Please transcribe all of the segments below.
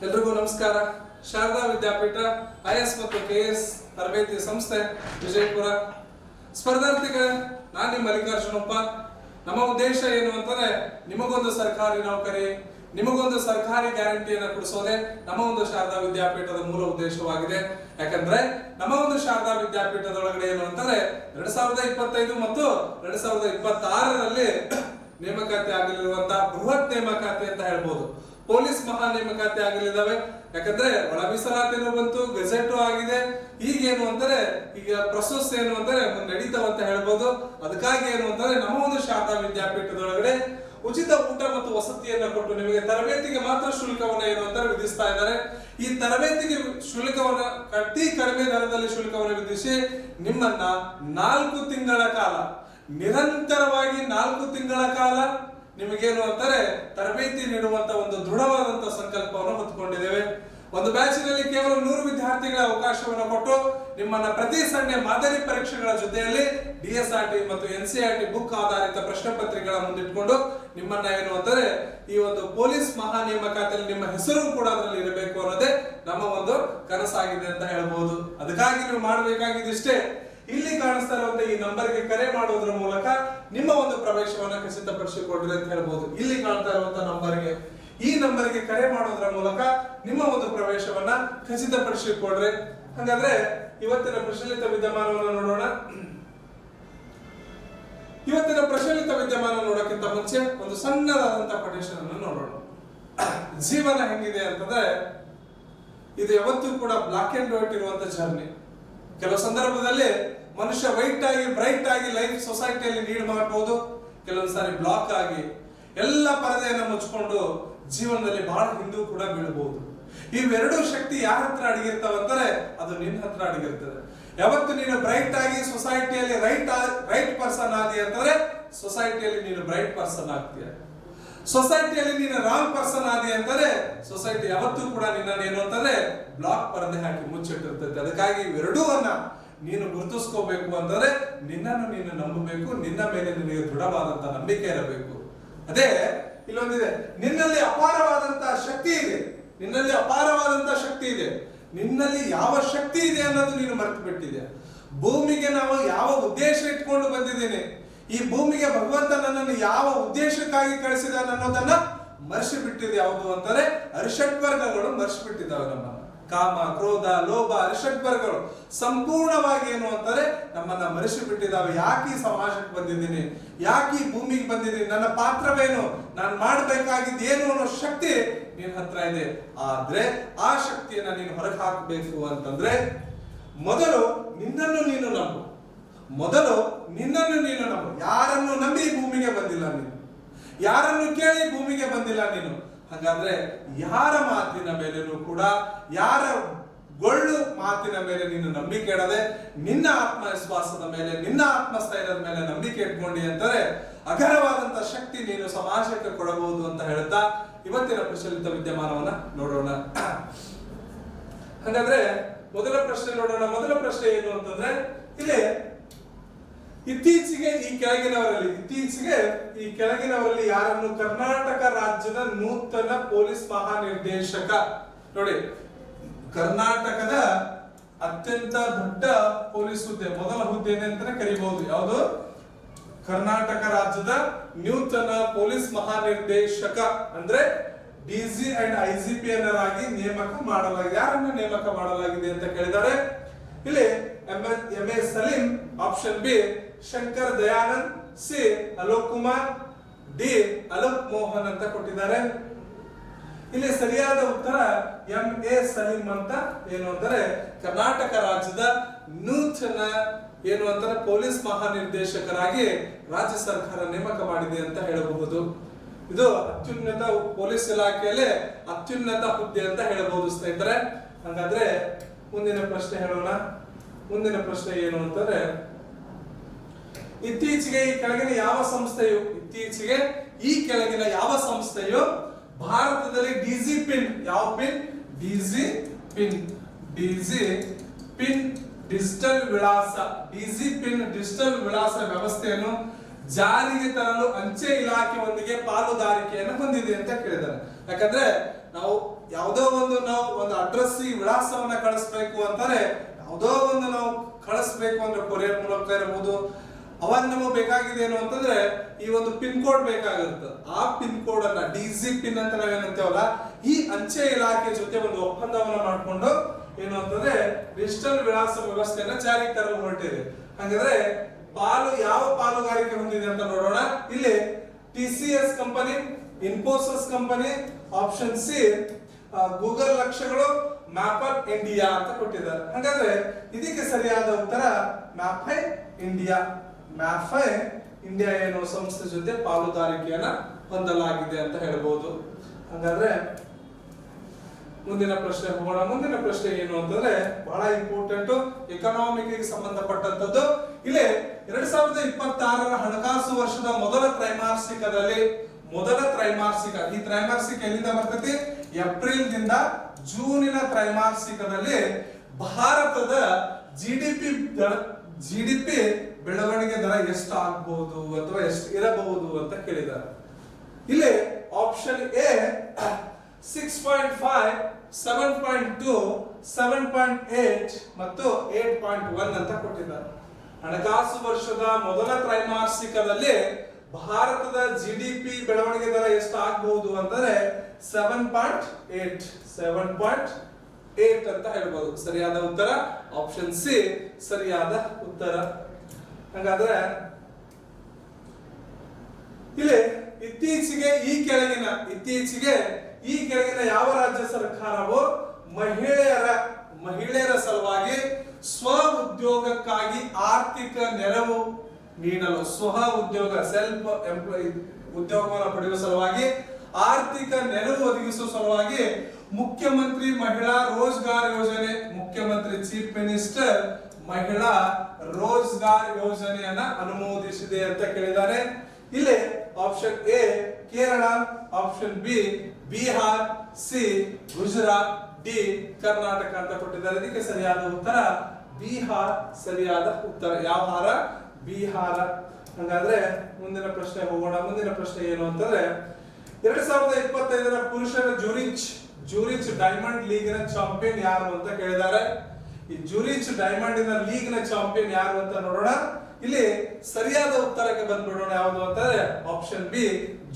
ಎಲ್ರಿಗೂ ನಮಸ್ಕಾರ. ಶಾರದಾ ವಿದ್ಯಾಪೀಠ ಐಎಸ್ ಮತ್ತು ಕೆಎಸ್ ತರಬೇತಿ ಸಂಸ್ಥೆ ವಿಜಯಪುರ. ಸ್ಪರ್ಧಾರ್ಥಿಗಳೇ, ನಾನು ನಿಮ್ಮ ಮಲ್ಲಿಕಾರ್ಜುನಪ್ಪ. ನಮ್ಮ ಉದ್ದೇಶ ಏನು ಅಂತಂದ್ರೆ ನಿಮಗೊಂದು ಸರ್ಕಾರಿ ನೌಕರಿ, ನಿಮಗೊಂದು ಸರ್ಕಾರಿ ಗ್ಯಾರಂಟಿಯನ್ನು ಕೊಡಿಸೋದೇ ನಮ್ಮ ಒಂದು ಶಾರದಾ ವಿದ್ಯಾಪೀಠದ ಮೂಲ ಉದ್ದೇಶವಾಗಿದೆ. ಯಾಕಂದ್ರೆ ನಮ್ಮ ಒಂದು ಶಾರದಾ ವಿದ್ಯಾಪೀಠದೊಳಗಡೆ ಏನು ಅಂತಂದ್ರೆ 2025 ಮತ್ತು 2026ರಲ್ಲಿ ನೇಮಕಾತಿ ಆಗಲಿರುವಂತಹ ಬೃಹತ್ ನೇಮಕಾತಿ ಅಂತ ಹೇಳ್ಬೋದು. ಪೊಲೀಸ್ ಮಹಾ ನೇಮಕಾತಿ ಆಗಲಿದ್ದಾವೆ. ಯಾಕಂದ್ರೆ ಒಳ ಮೀಸಲಾತಿನೂ ಬಂತು, ಗೆಜೆಟ್ ಆಗಿದೆ. ಈಗೇನು ಅಂದ್ರೆ ಈಗ ಪ್ರೊಸೆಸ್ ಏನು ಅಂದ್ರೆ ನಡೀತಾವ ಅಂತ ಹೇಳ್ಬೋದು. ಅದಕ್ಕಾಗಿ ಏನು ಅಂತಂದ್ರೆ ನಮ್ಮ ಒಂದು ಶಾರದಾ ವಿದ್ಯಾಪೀಠದೊಳಗಡೆ ಉಚಿತ ಊಟ ಮತ್ತು ವಸತಿಯನ್ನ ಕೊಟ್ಟು ನಿಮಗೆ ತರಬೇತಿಗೆ ಮಾತ್ರ ಶುಲ್ಕವನ್ನ ಏನು ಅಂತ ವಿಧಿಸ್ತಾ ಇದ್ದಾರೆ. ಈ ತರಬೇತಿಗೆ ಶುಲ್ಕವನ್ನ ಅತಿ ಕಡಿಮೆ ದರದಲ್ಲಿ ಶುಲ್ಕವನ್ನು ವಿಧಿಸಿ ನಿಮ್ಮನ್ನ 4 ತಿಂಗಳ ಕಾಲ ನಿರಂತರವಾಗಿ 4 ತಿಂಗಳ ಕಾಲ ನಿಮಗೇನು ಅಂತಾರೆ ತರಬೇತಿ ನೀಡುವಂತ ಒಂದು ದೃಢವಾದಂತ ಸಂಕಲ್ಪವನ್ನು ಹೊತ್ತುಕೊಂಡಿದ್ದೇವೆ. ಒಂದು ಬ್ಯಾಚಿನಲ್ಲಿ ಕೇವಲ 100 ವಿದ್ಯಾರ್ಥಿಗಳ ಅವಕಾಶವನ್ನು ಕೊಟ್ಟು ನಿಮ್ಮನ್ನ ಪ್ರತಿ ಸಂಡೆ ಮಾದರಿ ಪರೀಕ್ಷೆಗಳ ಜೊತೆಯಲ್ಲಿ DSRT ಮತ್ತು NCERT ಬುಕ್ ಆಧಾರಿತ ಪ್ರಶ್ನೆ ಪತ್ರಿಕೆಗಳ ಮುಂದಿಟ್ಕೊಂಡು ನಿಮ್ಮನ್ನ ಏನು ಅಂತಾರೆ ಈ ಒಂದು ಪೊಲೀಸ್ ಮಹಾ ನೇಮಕಾತಿಯಲ್ಲಿ ನಿಮ್ಮ ಹೆಸರು ಕೂಡ ಅದರಲ್ಲಿ ಇರಬೇಕು ಅನ್ನೋದೇ ನಮ್ಮ ಒಂದು ಕನಸಾಗಿದೆ ಅಂತ ಹೇಳ್ಬೋದು. ಅದಕ್ಕಾಗಿ ನೀವು ಮಾಡಬೇಕಾಗಿದ್ದಿಷ್ಟೇ, ಇಲ್ಲಿ ಕಾಣಿಸ್ತಾ ಇರುವಂತ ಈ ನಂಬರ್ಗೆ ಕರೆ ಮಾಡೋದ್ರ ಮೂಲಕ ನಿಮ್ಮ ಒಂದು ಪ್ರವೇಶವನ್ನ ಖಚಿತಪಡಿಸಿಕೊಡ್ರಿ ಅಂತ ಹೇಳ್ಬೋದು. ಇಲ್ಲಿ ಕಾಣ್ತಾ ಇರುವಂತ ನಂಬರ್ಗೆ, ಈ ನಂಬರ್ಗೆ ಕರೆ ಮಾಡೋದ್ರ ಮೂಲಕ ನಿಮ್ಮ ಒಂದು ಪ್ರವೇಶವನ್ನ ಖಚಿತಪಡಿಸಿಕೊಡ್ರಿ. ಹಾಗಾದ್ರೆ ಇವತ್ತಿನ ಪ್ರಚಲಿತ ವಿದ್ಯಮಾನವನ್ನು ನೋಡೋಣ. ಇವತ್ತಿನ ಪ್ರಚಲಿತ ವಿದ್ಯಮಾನ ನೋಡೋಕ್ಕಿಂತ ಮುಂಚೆ ಒಂದು ಸಣ್ಣದಾದಂತಹ ಕೊಟೇಶನ್ ಅನ್ನು ನೋಡೋಣ. ಜೀವನ ಹೆಂಗಿದೆ ಅಂತಂದ್ರೆ ಇದು ಯಾವತ್ತೂ ಕೂಡ ಬ್ಲಾಕ್ ಅಂಡ್ ವೈಟ್ ಇರುವಂತ ಜರ್ನಿ. ಕೆಲವು ಸಂದರ್ಭದಲ್ಲಿ ಮನುಷ್ಯ ವೈಟ್ ಆಗಿ ಬ್ರೈಟ್ ಆಗಿ ಲೈಫ್ ಸೊಸೈಟಿಯಲ್ಲಿ ಲೀಡ್ ಮಾಡಬಹುದು. ಕೆಲವೊಂದು ಸಾರಿ ಬ್ಲಾಕ್ ಆಗಿ ಎಲ್ಲ ಪರದೆಯನ್ನು ಮುಚ್ಕೊಂಡು ಜೀವನದಲ್ಲಿ ಬಹಳ ಹಿಂದೂ ಕೂಡ ಬೀಳಬಹುದು. ಇವೆರಡೂ ಶಕ್ತಿ ಯಾರ ಹತ್ರ ಅಡಗಿರ್ತಾವ ಅಂತಾರೆ ಅದು ನಿನ್ನ ಹತ್ರ ಅಡಗಿರ್ತದೆ. ಯಾವತ್ತು ನೀನು ಬ್ರೈಟ್ ಆಗಿ ಸೊಸೈಟಿಯಲ್ಲಿ ರೈಟ್ ಪರ್ಸನ್ ಆದಿ ಅಂತಂದ್ರೆ ಸೊಸೈಟಿಯಲ್ಲಿ ನೀನು ಬ್ರೈಟ್ ಪರ್ಸನ್ ಆಗ್ತೀಯ. ಸೊಸೈಟಿಯಲ್ಲಿ ನೀನು ರಾಂಗ್ ಪರ್ಸನ್ ಆದಿ ಅಂತಾರೆ ಸೊಸೈಟಿ ಯಾವತ್ತೂ ಕೂಡ ನಿನ್ನ ಏನು ಅಂತಂದ್ರೆ ಬ್ಲಾಕ್ ಪರದೆ ಹಾಕಿ ಮುಚ್ಚಿಟ್ಟಿರ್ತೈತೆ. ಅದಕ್ಕಾಗಿ ಇವೆರಡೂ ನೀನು ಗುರುತಿಸ್ಕೋಬೇಕು ಅಂತಂದ್ರೆ ನಿನ್ನನ್ನು ನೀನು ನಂಬಬೇಕು, ನಿನ್ನ ಮೇಲೆ ನಿನಗೆ ದೃಢವಾದಂತ ನಂಬಿಕೆ ಇರಬೇಕು. ಅದೇ ಇಲ್ಲೊಂದಿದೆ, ನಿನ್ನಲ್ಲಿ ಅಪಾರವಾದಂತಹ ಶಕ್ತಿ ಇದೆ, ನಿನ್ನಲ್ಲಿ ಅಪಾರವಾದಂತಹ ಶಕ್ತಿ ಇದೆ. ನಿನ್ನಲ್ಲಿ ಯಾವ ಶಕ್ತಿ ಇದೆ ಅನ್ನೋದು ನೀನು ಮರೆತು ಬಿಟ್ಟಿದೆ. ಭೂಮಿಗೆ ನಾವು ಯಾವ ಉದ್ದೇಶ ಇಟ್ಕೊಂಡು ಬಂದಿದ್ದೀನಿ, ಈ ಭೂಮಿಗೆ ಭಗವಂತ ನನ್ನನ್ನು ಯಾವ ಉದ್ದೇಶಕ್ಕಾಗಿ ಕಳಿಸಿದ ಅನ್ನೋದನ್ನ ಮರೆಸಿ ಬಿಟ್ಟಿದೆ. ಯಾವುದು ಅಂತಾರೆ ಅರಿಷಡ್ವರ್ಗಗಳು ಮರೆಸಿ ಬಿಟ್ಟಿದ್ದಾವೆ ನಮ್ಮನ್ನ. ಕಾಮ, ಕ್ರೋಧ, ಲೋಭ, ಅರಿಷಡ್ವರ್ಗಗಳು ಸಂಪೂರ್ಣವಾಗಿ ಏನು ಅಂತಾರೆ ನಮ್ಮನ್ನ ಮರೆಸಿ ಬಿಟ್ಟಿದ್ದಾವೆ. ಯಾಕೆ ಈ ಸಮಾಜಕ್ಕೆ ಬಂದಿದ್ದೀನಿ, ಯಾಕೆ ಈ ಭೂಮಿಗೆ ಬಂದಿದ್ದೀನಿ, ನನ್ನ ಪಾತ್ರವೇನು, ನಾನು ಮಾಡಬೇಕಾಗಿದ್ದು ಏನು ಅನ್ನೋ ಶಕ್ತಿ ನಿನ್ನ ಹತ್ರ ಇದೆ. ಆದ್ರೆ ಆ ಶಕ್ತಿಯನ್ನ ನೀನು ಹೊರಗೆ ಹಾಕಬೇಕು ಅಂತಂದ್ರೆ ಮೊದಲು ನಿನ್ನನ್ನು ನೀನು ನಂಬು. ಮೊದಲು ನಿನ್ನನ್ನು ನೀನು ನಂಬು. ಯಾರನ್ನು ನಂಬಿ ಭೂಮಿಗೆ ಬಂದಿಲ್ಲ ನೀನು, ಯಾರನ್ನು ಕೇಳಿ ಭೂಮಿಗೆ ಬಂದಿಲ್ಲ ನೀನು. ಹಾಗಾದ್ರೆ ಯಾರ ಮಾತಿನ ಮೇಲೇನೂ ಕೂಡ, ಯಾರ ಗೊಳ್ಳು ಮಾತಿನ ಮೇಲೆ ನೀನು ನಂಬಿಕೆ ಇಡದೆ ನಿನ್ನ ಆತ್ಮವಿಶ್ವಾಸದ ಮೇಲೆ, ನಿನ್ನ ಆತ್ಮಸ್ಥೈರ್ಯದ ಮೇಲೆ ನಂಬಿಕೆ ಇಟ್ಕೊಂಡಿ ಅಂತಾರೆ ಅಗರವಾದಂತ ಶಕ್ತಿ ನೀನು ಸಮಾಜಕ್ಕೆ ಕೊಡಬಹುದು ಅಂತ ಹೇಳ್ತಾ ಇವತ್ತಿನ ಪ್ರಚಲಿತ ವಿದ್ಯಮಾನವನ್ನ ನೋಡೋಣ. ಹಾಗಾದ್ರೆ ಮೊದಲ ಪ್ರಶ್ನೆ ನೋಡೋಣ. ಮೊದಲ ಪ್ರಶ್ನೆ ಏನು ಅಂತಂದ್ರೆ ಇಲ್ಲಿ ಇತ್ತೀಚೆಗೆ ಈ ಕೆಳಗಿನವರಲ್ಲಿ ಯಾರನ್ನು ಕರ್ನಾಟಕ ರಾಜ್ಯದ ನೂತನ ಪೊಲೀಸ್ ಮಹಾನಿರ್ದೇಶಕ, ನೋಡಿ ಕರ್ನಾಟಕದ ಅತ್ಯಂತ ದೊಡ್ಡ ಪೊಲೀಸ್ ಹುದ್ದೆ, ಮೊದಲ ಹುದ್ದೆ ಅಂತಾನೆ ಕರಿಬಹುದು. ಯಾವುದು? ಕರ್ನಾಟಕ ರಾಜ್ಯದ ನೂತನ ಪೊಲೀಸ್ ಮಹಾನಿರ್ದೇಶಕ ಅಂದ್ರೆ DG ಅಂಡ್ IGP ಅನ್ನರಾಗಿ ನೇಮಕ ಮಾಡಲಾಗಿದೆ. ಯಾರನ್ನ ನೇಮಕ ಮಾಡಲಾಗಿದೆ ಅಂತ ಕೇಳಿದ್ದಾರೆ. ಇಲ್ಲಿ MA Saleem, option B Shankar Dayanand, C Alok Kumar, D Alok Mohan ಅಂತ ಕೊಟ್ಟಿದ್ದಾರೆ. ಇಲ್ಲಿ ಸರಿಯಾದ ಉತ್ತರ MA ಸಲೀಂ ಅಂತ ಏನು ಅಂದರೆ ಕರ್ನಾಟಕ ರಾಜ್ಯದ ನೂತನ ಏನು ಅಂತಾರೆ ಪೊಲೀಸ್ ಮಹಾನಿರ್ದೇಶಕರಾಗಿ ರಾಜ್ಯ ಸರ್ಕಾರ ನೇಮಕ ಮಾಡಿದೆ ಅಂತ ಹೇಳಬಹುದು. ಇದು ಅತ್ಯುನ್ನತ ಪೊಲೀಸ್ ಇಲಾಖೆಯಲ್ಲಿ ಅತ್ಯುನ್ನತ ಹುದ್ದೆ ಅಂತ ಹೇಳಬಹುದು ಸ್ನೇಹಿತರೆ. ಹಾಗಾದ್ರೆ ಮುಂದಿನ ಪ್ರಶ್ನೆ ಹೇಳೋಣ. ಮುಂದಿನ ಪ್ರಶ್ನೆ ಏನು ಅಂತಂದ್ರೆ ಇತ್ತೀಚೆಗೆ ಈ ಕೆಳಗಿನ ಯಾವ ಸಂಸ್ಥೆಯು ಭಾರತದಲ್ಲಿ DG ಪಿನ್, ಯಾವ ಪಿನ್? DG ಪಿನ್ ಡಿಜಿಟಲ್ ವಿಳಾಸ ವ್ಯವಸ್ಥೆಯನ್ನು ಜಾರಿಗೆ ತರಲು ಅಂಚೆ ಇಲಾಖೆಯೊಂದಿಗೆ ಪಾಲುದಾರಿಕೆಯನ್ನು ಹೊಂದಿದೆ ಅಂತ ಕೇಳಿದ್ದಾರೆ. ಯಾಕಂದ್ರೆ ನಾವು ಯಾವುದೋ ಒಂದು ಅಡ್ರೆಸ್ ವಿಳಾಸವನ್ನ ಕಳಿಸ್ಬೇಕು ಅಂತಾರೆ, ಯಾವುದೋ ಒಂದು ನಾವು ಕಳಿಸ್ಬೇಕು ಅಂದ್ರೆ ಕೊರಿಯರ್ ಮೂಲಕ ಇರಬಹುದು. ಅವಾಗ ನಮಗೆ ಬೇಕಾಗಿದೆ ಏನು ಅಂತಂದ್ರೆ ಈ ಒಂದು ಪಿನ್ ಕೋಡ್ ಬೇಕಾಗಿರುತ್ತೆ. ಆ ಪಿನ್ ಕೋಡ್ ಅನ್ನ ಡಿಜಿ ಪಿನ್ ಅಂತ ನಾವೇನಂತೇವಲ್ಲ, ಈ ಅಂಚೆ ಇಲಾಖೆ ಜೊತೆ ಒಂದು ಒಪ್ಪಂದವನ್ನ ಮಾಡಿಕೊಂಡು ಏನು ಅಂತಂದ್ರೆ ಡಿಜಿಟಲ್ ವಿಳಾಸ ವ್ಯವಸ್ಥೆಯನ್ನ ಜಾರಿಗೆ ತರಲು ಹೊರಟಿದೆ. ಹಾಗಾದ್ರೆ ಯಾವ ಪಾಲುಗಾರಿಕೆ ಹೊಂದಿದೆ ಅಂತ ನೋಡೋಣ. ಇಲ್ಲಿ TCS company, Infosys company, option C Google ಲಕ್ಷ್ಯಗಳು, ಮ್ಯಾಪರ್ ಇಂಡಿಯಾ ಅಂತ ಕೊಟ್ಟಿದ್ದಾರೆ. ಹಾಗಾದ್ರೆ ಇದಕ್ಕೆ ಸರಿಯಾದ ಉತ್ತರ ಮ್ಯಾಪೈ ಇಂಡಿಯಾ. ಮ್ಯಾಪೈ ಇಂಡಿಯಾ ಎನ್ನುವ ಸಂಸ್ಥೆ ಜೊತೆ ಪಾಲುದಾರಿಕೆಯನ್ನ ಹೊಂದಲಾಗಿದೆ ಅಂತ ಹೇಳ್ಬೋದು. ಹಾಗಾದ್ರೆ ಮುಂದಿನ ಪ್ರಶ್ನೆ ಹೋಗೋಣ. ಮುಂದಿನ ಪ್ರಶ್ನೆ ಏನು ಅಂತಂದ್ರೆ ಬಹಳ ಇಂಪಾರ್ಟೆಂಟ್, ಎಕನಾಮಿಕ್ ಗೆ ಸಂಬಂಧಪಟ್ಟಂತದ್ದು. ಇಲ್ಲಿ 2026ರ ಹಣಕಾಸು ವರ್ಷದ ಮೊದಲ ತ್ರೈಮಾಸಿಕದಲ್ಲಿ, ಈ ತ್ರೈಮಾಸಿಕ ಎಲ್ಲಿಂದ ಬರ್ತೈತಿ? ಏಪ್ರಿಲ್ ದಿಂದ ಜೂನಿನ ತ್ರೈಮಾಸಿಕದಲ್ಲಿ ಭಾರತದ ಜಿಡಿಪಿ ಬೆಳವಣಿಗೆ ದರ ಎಷ್ಟು ಆಗಬಹುದು ಅಥವಾ ಎಷ್ಟು ಇರಬಹುದು ಅಂತ ಕೇಳಿದ್ದಾರೆ. ಇಲ್ಲಿ ಆಪ್ಷನ್ ಎ 6.5, 7.2, 7.8 ಮತ್ತು 8.1 ಅಂತ ಕೊಟ್ಟಿದ್ದಾರೆ. ಹಣಕಾಸು ವರ್ಷದ ಮೊದಲ ತ್ರೈಮಾಸಿಕದಲ್ಲಿ ಭಾರತದ ಜಿಡಿಪಿ ಬೆಳವಣಿಗೆ ದರ ಎಷ್ಟು ಆಗಬಹುದು ಅಂತಂದ್ರೆ 7.8 ಅಂತ ಹೇಳ್ಬೋದು. ಸರಿಯಾದ ಉತ್ತರ ಆಪ್ಷನ್ ಸಿ ಸರಿಯಾದ ಉತ್ತರ. ಹಾಗಾದ್ರೆ ಇಲ್ಲಿ ಇತ್ತೀಚೆಗೆ ಈ ಕೆಳಗಿನ ಯಾವ ರಾಜ್ಯ ಸರ್ಕಾರವು ಮಹಿಳೆಯರ ಸಲುವಾಗಿ ಸ್ವ ಉದ್ಯೋಗಕ್ಕಾಗಿ ಆರ್ಥಿಕ ನೆರವು ನೀಡಲು, ಸೆಲ್ಫ್ ಎಂಪ್ಲಾಯ್ ಉದ್ಯೋಗವನ್ನು ಪಡೆಯುವ ಸಲುವಾಗಿ ಆರ್ಥಿಕ ನೆರವು ಒದಗಿಸುವ ಸಲುವಾಗಿ ಮುಖ್ಯಮಂತ್ರಿ ಮಹಿಳಾ ರೋಜ್ಗಾರ್ ಯೋಜನೆ, ಮುಖ್ಯಮಂತ್ರಿ ಚೀಫ್ ಮಿನಿಸ್ಟರ್ ಮಹಿಳಾ ರೋಜ್ಗಾರ್ ಯೋಜನೆಯನ್ನ ಅನುಮೋದಿಸಿದೆ ಅಂತ ಕೇಳಿದ್ದಾರೆ. ಇಲ್ಲಿ option A Kerala, option B Bihar, C Gujarat, D Karnataka ಅಂತ ಕೊಟ್ಟಿದ್ದಾರೆ. ಇದಕ್ಕೆ ಸರಿಯಾದ ಉತ್ತರ ಬಿಹಾರ್ ಸರಿಯಾದ ಉತ್ತರ. ಯಾವ ಹಾರ? ಬಿಹಾರ. ಹಾಗಾದ್ರೆ ಮುಂದಿನ ಪ್ರಶ್ನೆ ಹೋಗೋಣ. ಮುಂದಿನ ಪ್ರಶ್ನೆ ಏನು ಅಂತಂದ್ರೆ 2025ರ ಪುರುಷರ ಜೂರಿಚ್ ಡೈಮಂಡ್ ಲೀಗ್ ನ ಚಾಂಪಿಯನ್ ಯಾರು ಅಂತ ಕೇಳಿದ್ದಾರೆ. ಈ ಜೂರಿಚ್ ಡೈಮಂಡ್ ಲೀಗ್ ನ ಚಾಂಪಿಯನ್ ಯಾರು ಅಂತ ನೋಡೋಣ. ಇಲ್ಲಿ ಸರಿಯಾದ ಉತ್ತರಕ್ಕೆ ಬಂದ್ಬಿಡೋಣ. ಯಾವುದು ಅಂತಂದ್ರೆ ಆಪ್ಷನ್ ಬಿ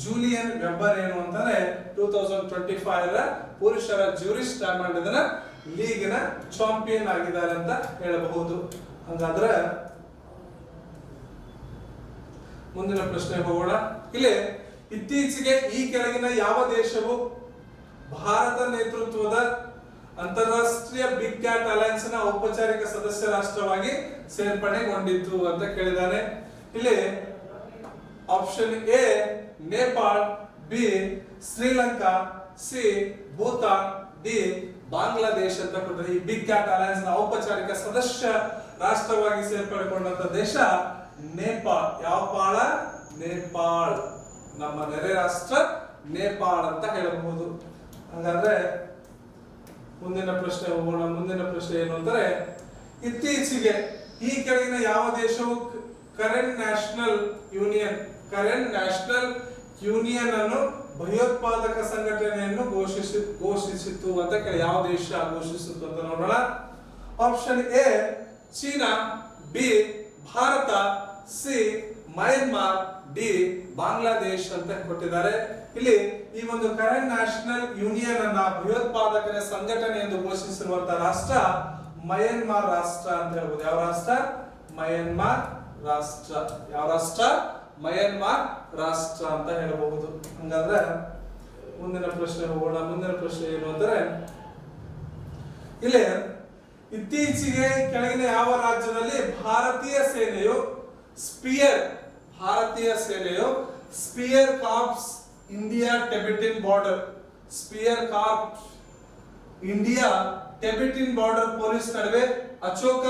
ಜೂಲಿಯನ್ ವೆಬ್ಬರ್. ಏನು ಅಂತಂದ್ರೆ 2025ರ ಪುರುಷರ ಜೂರಿಚ್ ಡೈಮಂಡ್ ಲೀಗ್ ನ ಚಾಂಪಿಯನ್ ಆಗಿದ್ದಾರೆ ಅಂತ ಹೇಳಬಹುದು. ಹಾಗಾದ್ರೆ ಮುಂದಿನ ಪ್ರಶ್ನೆ ಹೋಗೋಣ. ಇಲ್ಲಿ ಇತ್ತೀಚೆಗೆ ಈ ಕೆಳಗಿನ ಯಾವ ದೇಶವು ಭಾರತ ನೇತೃತ್ವದ ಅಂತಾರಾಷ್ಟ್ರೀಯ ಬಿಗ್ ಕ್ಯಾಟ್ ಅಲಯನ್ಸ್ ನ ಔಪಚಾರಿಕ ಸದಸ್ಯ ರಾಷ್ಟ್ರವಾಗಿ ಸೇರ್ಪಡೆಗೊಂಡಿತ್ತು ಅಂತ ಕೇಳಿದ್ದಾರೆ. ಇಲ್ಲಿ option A Nepal, B Sri Lanka, C Bhutan, D Bangladesh ಅಂತ ಕೊಟ್ಟರೆ ಈ ಬಿಗ್ ಕ್ಯಾಟ್ ಅಲಯನ್ಸ್ ನ ಔಪಚಾರಿಕ ಸದಸ್ಯ ರಾಷ್ಟ್ರವಾಗಿ ಸೇರ್ಪಡೆಗೊಂಡಂತ ದೇಶ ನೇಪಾಳ. ಯಾವ ಪಾಳ? ನೇಪಾಳ. ನಮ್ಮ ನೆರೆ ರಾಷ್ಟ್ರ ನೇಪಾಳ ಅಂತ ಹೇಳಬಹುದು. ಹಾಗಾದ್ರೆ ಮುಂದಿನ ಪ್ರಶ್ನೆ ಹೋಗೋಣ. ಮುಂದಿನ ಪ್ರಶ್ನೆ ಏನು ಅಂದ್ರೆ ಇತ್ತೀಚೆಗೆ ಈ ಕೆಳಗಿನ ಯಾವ ದೇಶವು ಕರೆಂಟ್ ನ್ಯಾಷನಲ್ ಯೂನಿಯನ್ ಅನ್ನು ಭಯೋತ್ಪಾದಕ ಸಂಘಟನೆಯನ್ನು ಘೋಷಿಸಿತು ಅಂತ ಕೇಳಿ ಯಾವ ದೇಶ ಘೋಷಿಸಿತು ಅಂತ ನೋಡೋಣ. Option A China, B Bharat, C Myanmar, D Bangladesh ಅಂತ ಕೊಟ್ಟಿದ್ದಾರೆ. ಇಲ್ಲಿ ಈ ಒಂದು ಕರೆಂಟ್ ನ್ಯಾಷನಲ್ ಯೂನಿಯನ್ ಅನ್ನ ಭಯೋತ್ಪಾದಕರ ಸಂಘಟನೆ ಎಂದು ಘೋಷಿಸಿರುವಂತಹ ರಾಷ್ಟ್ರ ಮಯನ್ಮಾರ್ ರಾಷ್ಟ್ರ ಅಂತ ಹೇಳ್ಬೋದು. ಯಾವ ರಾಷ್ಟ್ರ? ಮಯನ್ಮಾರ್ ರಾಷ್ಟ್ರ. ಯಾವ ರಾಷ್ಟ್ರ? ಮಯನ್ಮಾರ್ ರಾಷ್ಟ್ರ ಅಂತ ಹೇಳಬಹುದು. ಹಂಗಾದ್ರೆ ಮುಂದಿನ ಪ್ರಶ್ನೆ ಹೋಗೋಣ. ಮುಂದಿನ ಪ್ರಶ್ನೆ ಏನು ಅಂದ್ರೆ ಇಲ್ಲಿ ಇತ್ತೀಚೆಗೆ ಕೆಳಗಿನ ಯಾವ ರಾಜ್ಯದಲ್ಲಿ ಭಾರತೀಯ ಸೇನೆಯು spear corps India Tibetan border police ನಡುವೆ ಅಶೋಕ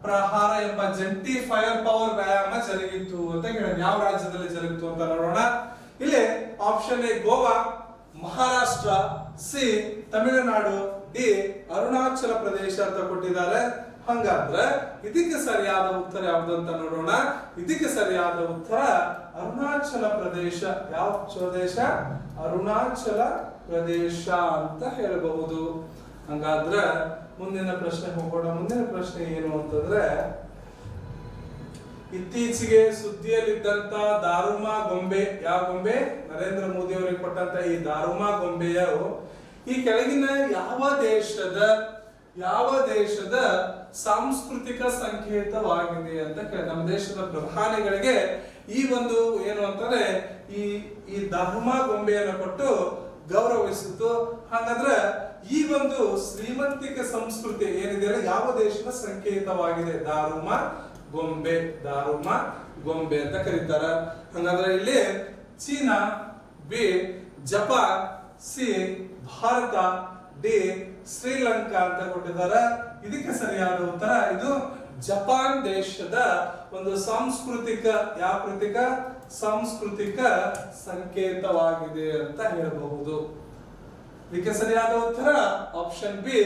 ಪ್ರಹಾರ ಎಂಬ ಜಂಟಿ ಫೈರ್ ಪವರ್ ವ್ಯಾಯಾಮ ಜರುಗಿತು ಅಂತ ಹೇಳಿದ್ರೆ ಯಾವ ರಾಜ್ಯದಲ್ಲಿ ಜರುಗಿತು ಅಂತ ನೋಡೋಣ. ಇಲ್ಲಿ option A Goa, Maharashtra, C Tamil Nadu, D Arunachal Pradesh ಅಂತ ಕೊಟ್ಟಿದ್ದಾರೆ. ಹಂಗಾದ್ರೆ ಇದಕ್ಕೆ ಸರಿಯಾದ ಉತ್ತರ ಯಾವುದು ಅಂತ ನೋಡೋಣ. ಇದಕ್ಕೆ ಸರಿಯಾದ ಉತ್ತರ ಅರುಣಾಚಲ ಪ್ರದೇಶ. ಯಾವ ಪ್ರದೇಶ? ಅರುಣಾಚಲ ಪ್ರದೇಶ ಅಂತ ಹೇಳಬಹುದು. ಹಂಗಾದ್ರೆ ಮುಂದಿನ ಪ್ರಶ್ನೆ ಹೋಗೋಣ. ಮುಂದಿನ ಪ್ರಶ್ನೆ ಏನು ಅಂತಂದ್ರೆ, ಇತ್ತೀಚೆಗೆ ಸುದ್ದಿಯಲ್ಲಿದ್ದಂತ ದಾರುಮಾ ಗೊಂಬೆ, ಯಾವ ಗೊಂಬೆ? ನರೇಂದ್ರ ಮೋದಿ ಅವರಿಗೆ ಕೊಟ್ಟಂತ ಈ ದಾರುಮಾ ಗೊಂಬೆಯು ಈ ಕೆಳಗಿನ ಯಾವ ದೇಶದ ಸಾಂಸ್ಕೃತಿಕ ಸಂಕೇತವಾಗಿದೆ ಅಂತ ನಮ್ಮ ದೇಶದ ಪ್ರಧಾನಿಗಳಿಗೆ ಈ ಒಂದು ಏನು ಅಂತಾರೆ ಈ ದಾರುಮಾ ಗೊಂಬೆಯನ್ನು ಕೊಟ್ಟು ಗೌರವಿಸಿತು. ಹಾಗಾದ್ರೆ ಈ ಒಂದು ಶ್ರೀಮಂತಿಕ ಸಂಸ್ಕೃತಿ ಏನಿದೆ ಯಾವ ದೇಶದ ಸಂಕೇತವಾಗಿದೆ? ದಾರುಮಾ ಗೊಂಬೆ ಅಂತ ಕರೀತಾರೆ. ಹಾಗಾದ್ರೆ ಇಲ್ಲಿ China, B Japan, C Bharat, D Sri Lanka ಅಂತ ಕೊಟ್ಟಿದ್ದಾರೆ. ಇದಕ್ಕೆ ಸರಿಯಾದ ಉತ್ತರ ಇದು ಜಪಾನ್ ದೇಶದ ಒಂದು ಸಾಂಸ್ಕೃತಿಕ ಸಂಕೇತವಾಗಿದೆ ಅಂತ ಹೇಳಬಹುದು. ಇದಕ್ಕೆ ಸರಿಯಾದ ಉತ್ತರ ಆಪ್ಷನ್ ಬಿ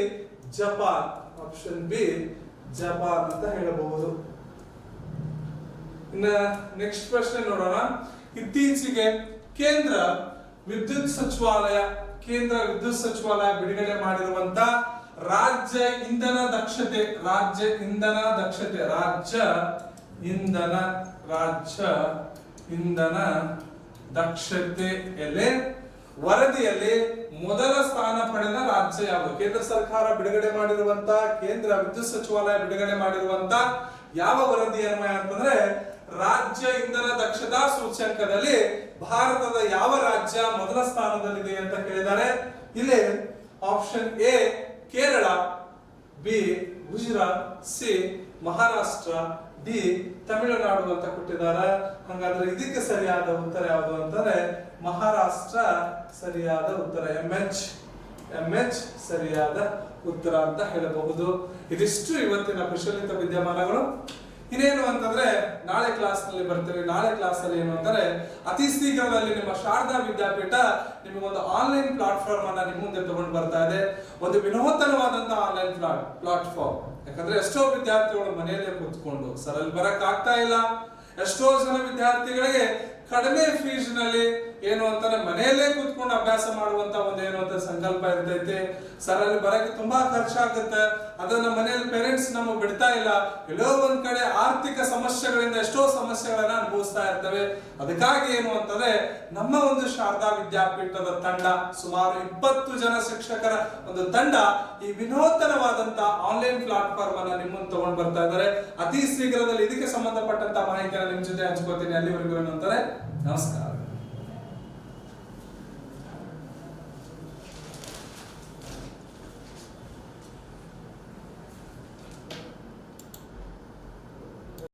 ಜಪಾನ್ ಅಂತ ಹೇಳಬಹುದು. ಇನ್ನ ನೆಕ್ಸ್ಟ್ ಪ್ರಶ್ನೆ ನೋಡೋಣ. ಇತ್ತೀಚೆಗೆ ಕೇಂದ್ರ ವಿದ್ಯುತ್ ಸಚಿವಾಲಯ ಬಿಡುಗಡೆ ಮಾಡಿರುವಂತ ರಾಜ್ಯ ಇಂಧನ ದಕ್ಷತೆಯಲ್ಲಿ ವರದಿಯಲ್ಲಿ ಮೊದಲ ಸ್ಥಾನ ಪಡೆದ ರಾಜ್ಯ ಯಾವುದು? ಕೇಂದ್ರ ಸರ್ಕಾರ ಬಿಡುಗಡೆ ಮಾಡಿರುವಂತ ಕೇಂದ್ರ ವಿದ್ಯುತ್ ಸಚಿವಾಲಯ ಬಿಡುಗಡೆ ಮಾಡಿರುವಂತ ಯಾವ ವರದಿ ಅನ್ವಯ ಅಂತಂದ್ರೆ, ರಾಜ್ಯ ಇಂಧನ ದಕ್ಷತಾ ಸೂಚ್ಯಂಕದಲ್ಲಿ ಭಾರತದ ಯಾವ ರಾಜ್ಯ ಮೊದಲ ಸ್ಥಾನದಲ್ಲಿದೆ ಅಂತ ಕೇಳಿದ್ದಾರೆ. ಇಲ್ಲಿ option A Kerala, B Gujarat, C Maharashtra, D Tamil Nadu ಅಂತ ಕೊಟ್ಟಿದ್ದಾರೆ. ಹಾಗಾದ್ರೆ ಇದಕ್ಕೆ ಸರಿಯಾದ ಉತ್ತರ ಯಾವುದು ಅಂತಂದ್ರೆ ಮಹಾರಾಷ್ಟ್ರ ಸರಿಯಾದ ಉತ್ತರ. ಎಂಎಚ್ ಸರಿಯಾದ ಉತ್ತರ ಅಂತ ಹೇಳಬಹುದು. ಇದಿಷ್ಟು ಇವತ್ತಿನ ಪ್ರಚಲಿತ ವಿದ್ಯಮಾನಗಳು. ಇನ್ನೇನು ಅಂತಂದ್ರೆ ನಾಳೆ ಕ್ಲಾಸ್ ನಲ್ಲಿ ಬರ್ತೇವೆ. ನಾಳೆ ಕ್ಲಾಸ್ ಅಲ್ಲಿ ಏನು ಅಂದ್ರೆ ಅತಿ ಶೀಘ್ರದಲ್ಲಿ ನಿಮ್ಮ ಶಾರದಾ ವಿದ್ಯಾಪೀಠ ನಿಮಗೊಂದು ಆನ್ಲೈನ್ ಪ್ಲಾಟ್ಫಾರ್ಮ್ ಅನ್ನ ನಿಮ್ಮ ಮುಂದೆ ತಗೊಂಡು ಬರ್ತಾ ಇದೆ. ಒಂದು ವಿನೂತನವಾದಂತಹ ಆನ್ಲೈನ್ ಪ್ಲಾಟ್ಫಾರ್ಮ್. ಯಾಕಂದ್ರೆ ಎಷ್ಟೋ ವಿದ್ಯಾರ್ಥಿಗಳು ಮನೆಯಲ್ಲೇ ಕೂತ್ಕೊಂಡು ಸರಲ್ಲಿ ಬರಕ್ ಆಗ್ತಾ ಇಲ್ಲ. ಎಷ್ಟೋ ಜನ ವಿದ್ಯಾರ್ಥಿಗಳಿಗೆ ಕಡಿಮೆ ಫೀಸ್ ನಲ್ಲಿ ಏನು ಅಂತಾರೆ ಮನೆಯಲ್ಲೇ ಕೂತ್ಕೊಂಡು ಅಭ್ಯಾಸ ಮಾಡುವಂತ ಒಂದು ಏನು ಅಂತ ಸಂಕಲ್ಪ ಇರ್ತೈತಿ. ಸರಲ್ಲಿ ಬರಕ್ಕೆ ತುಂಬಾ ಖರ್ಚಾಗುತ್ತೆ. ಅದನ್ನ ಮನೆಯಲ್ಲಿ ಪೇರೆಂಟ್ಸ್ ನಮಗೆ ಬಿಡ್ತಾ ಇಲ್ಲ. ಎಲ್ಲೋ ಒಂದ್ ಕಡೆ ಆರ್ಥಿಕ ಸಮಸ್ಯೆಗಳಿಂದ ಎಷ್ಟೋ ಸಮಸ್ಯೆಗಳನ್ನ ಅನುಭವಿಸ್ತಾ ಇರ್ತವೆ. ಅದಕ್ಕಾಗಿ ಏನು ಅಂತಂದ್ರೆ ನಮ್ಮ ಒಂದು ಶಾರದಾ ವಿದ್ಯಾಪೀಠದ ತಂಡ, ಸುಮಾರು 20 ಜನ ಶಿಕ್ಷಕರ ಒಂದು ತಂಡ ಈ ವಿನೂತನವಾದಂತ ಆನ್ಲೈನ್ ಪ್ಲಾಟ್ಫಾರ್ಮ್ ಅನ್ನ ನಿಮ್ಮನ್ನು ತಗೊಂಡು ಬರ್ತಾ ಇದ್ದಾರೆ. ಅತಿ ಶೀಘ್ರದಲ್ಲಿ ಇದಕ್ಕೆ ಸಂಬಂಧಪಟ್ಟಂತ ಮಾಹಿತಿಯನ್ನು ನಿಮ್ ಜೊತೆ ಹಂಚ್ಕೋತೀನಿ. ಅಲ್ಲಿವರೆಗೂ ಏನು ಅಂತಾರೆ ನಮಸ್ಕಾರ.